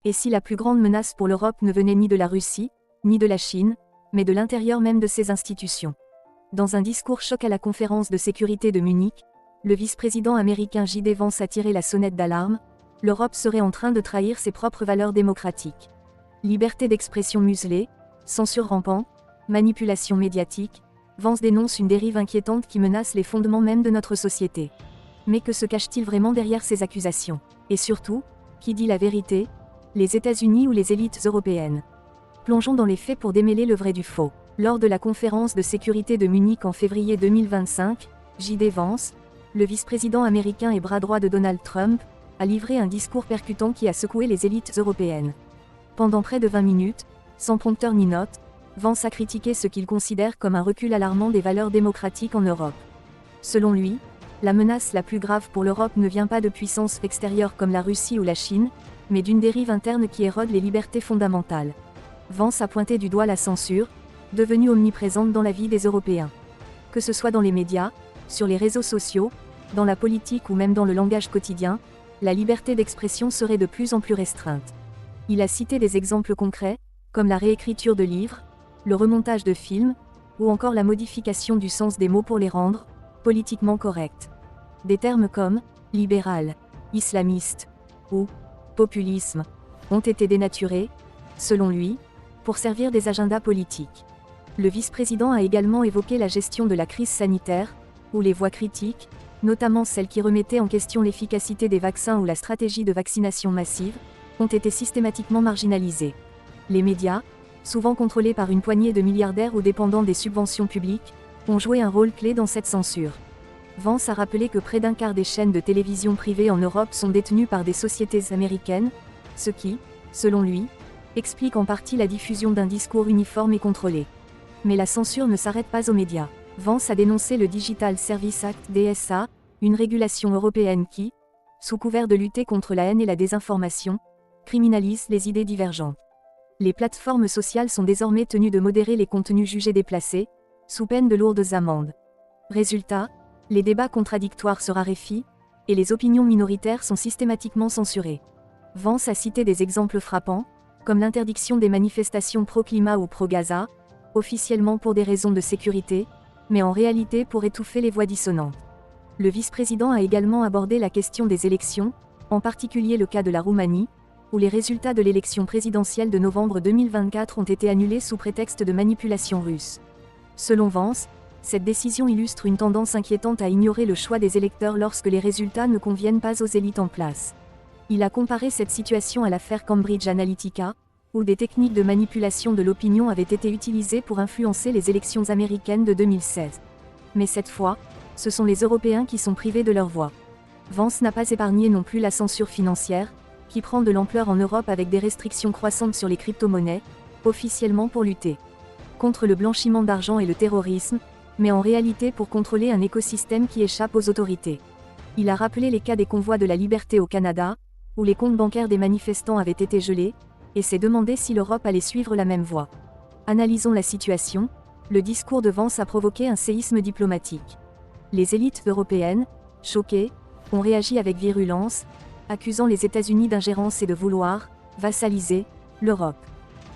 Et si la plus grande menace pour l'Europe ne venait ni de la Russie, ni de la Chine, mais de l'intérieur même de ses institutions? Dans un discours choc à la conférence de sécurité de Munich, le vice-président américain J.D. Vance a tiré la sonnette d'alarme. L'Europe serait en train de trahir ses propres valeurs démocratiques. Liberté d'expression muselée, censure rampante, manipulation médiatique, Vance dénonce une dérive inquiétante qui menace les fondements même de notre société. Mais que se cache-t-il vraiment derrière ces accusations? Et surtout, qui dit la vérité? Les États-Unis ou les élites européennes? Plongeons dans les faits pour démêler le vrai du faux. Lors de la conférence de sécurité de Munich en février 2025, J.D. Vance, le vice-président américain et bras droit de Donald Trump, a livré un discours percutant qui a secoué les élites européennes. Pendant près de 20 minutes, sans prompteur ni note, Vance a critiqué ce qu'il considère comme un recul alarmant des valeurs démocratiques en Europe. Selon lui, la menace la plus grave pour l'Europe ne vient pas de puissances extérieures comme la Russie ou la Chine, mais d'une dérive interne qui érode les libertés fondamentales. Vance a pointé du doigt la censure, devenue omniprésente dans la vie des Européens. Que ce soit dans les médias, sur les réseaux sociaux, dans la politique ou même dans le langage quotidien, la liberté d'expression serait de plus en plus restreinte. Il a cité des exemples concrets, comme la réécriture de livres, le remontage de films, ou encore la modification du sens des mots pour les rendre politiquement corrects. Des termes comme « libéral »,« islamiste » ou « populisme » ont été dénaturés, selon lui, pour servir des agendas politiques. Le vice-président a également évoqué la gestion de la crise sanitaire, où les voix critiques, notamment celles qui remettaient en question l'efficacité des vaccins ou la stratégie de vaccination massive, ont été systématiquement marginalisées. Les médias, souvent contrôlés par une poignée de milliardaires ou dépendant des subventions publiques, ont joué un rôle clé dans cette censure. Vance a rappelé que près d'un quart des chaînes de télévision privées en Europe sont détenues par des sociétés américaines, ce qui, selon lui, explique en partie la diffusion d'un discours uniforme et contrôlé. Mais la censure ne s'arrête pas aux médias. Vance a dénoncé le Digital Service Act (DSA), une régulation européenne qui, sous couvert de lutter contre la haine et la désinformation, criminalise les idées divergentes. Les plateformes sociales sont désormais tenues de modérer les contenus jugés déplacés, sous peine de lourdes amendes. Résultat, les débats contradictoires se raréfient, et les opinions minoritaires sont systématiquement censurées. Vance a cité des exemples frappants, comme l'interdiction des manifestations pro-climat ou pro-Gaza, officiellement pour des raisons de sécurité, mais en réalité pour étouffer les voix dissonantes. Le vice-président a également abordé la question des élections, en particulier le cas de la Roumanie, où les résultats de l'élection présidentielle de novembre 2024 ont été annulés sous prétexte de manipulation russe. Selon Vance, cette décision illustre une tendance inquiétante à ignorer le choix des électeurs lorsque les résultats ne conviennent pas aux élites en place. Il a comparé cette situation à l'affaire Cambridge Analytica, où des techniques de manipulation de l'opinion avaient été utilisées pour influencer les élections américaines de 2016. Mais cette fois, ce sont les Européens qui sont privés de leur voix. Vance n'a pas épargné non plus la censure financière, qui prend de l'ampleur en Europe avec des restrictions croissantes sur les crypto-monnaies, officiellement pour lutter contre le blanchiment d'argent et le terrorisme, mais en réalité pour contrôler un écosystème qui échappe aux autorités. Il a rappelé les cas des convois de la liberté au Canada, où les comptes bancaires des manifestants avaient été gelés, et s'est demandé si l'Europe allait suivre la même voie. Analysons la situation. Le discours de Vance a provoqué un séisme diplomatique. Les élites européennes, choquées, ont réagi avec virulence, accusant les États-Unis d'ingérence et de vouloir vassaliser l'Europe.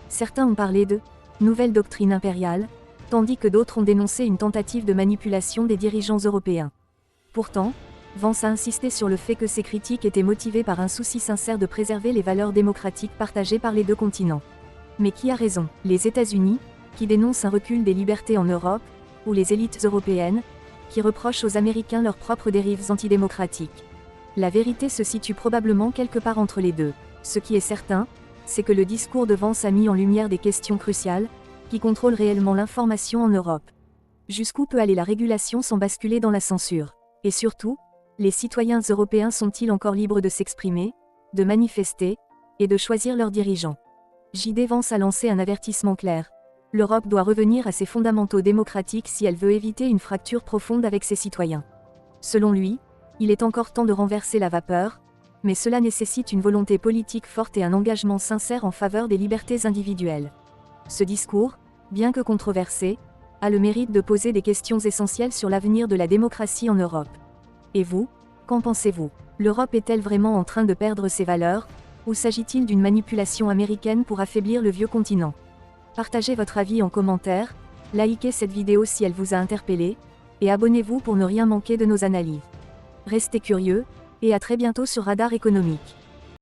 Certains ont parlé de nouvelle doctrine impériale, tandis que d'autres ont dénoncé une tentative de manipulation des dirigeants européens. Pourtant, Vance a insisté sur le fait que ces critiques étaient motivées par un souci sincère de préserver les valeurs démocratiques partagées par les deux continents. Mais qui a raison? Les États-Unis, qui dénoncent un recul des libertés en Europe, ou les élites européennes, qui reprochent aux Américains leurs propres dérives antidémocratiques? La vérité se situe probablement quelque part entre les deux. Ce qui est certain, c'est que le discours de Vance a mis en lumière des questions cruciales, qui contrôlent réellement l'information en Europe. Jusqu'où peut aller la régulation sans basculer dans la censure? Et surtout, les citoyens européens sont-ils encore libres de s'exprimer, de manifester, et de choisir leurs dirigeants? J.D. Vance a lancé un avertissement clair. L'Europe doit revenir à ses fondamentaux démocratiques si elle veut éviter une fracture profonde avec ses citoyens. Selon lui, il est encore temps de renverser la vapeur, mais cela nécessite une volonté politique forte et un engagement sincère en faveur des libertés individuelles. Ce discours, bien que controversé, a le mérite de poser des questions essentielles sur l'avenir de la démocratie en Europe. Et vous, qu'en pensez-vous? L'Europe est-elle vraiment en train de perdre ses valeurs, Ou s'agit-il d'une manipulation américaine pour affaiblir le vieux continent? Partagez votre avis en commentaire, likez cette vidéo si elle vous a interpellé, et abonnez-vous pour ne rien manquer de nos analyses. Restez curieux, et à très bientôt sur Radar économique.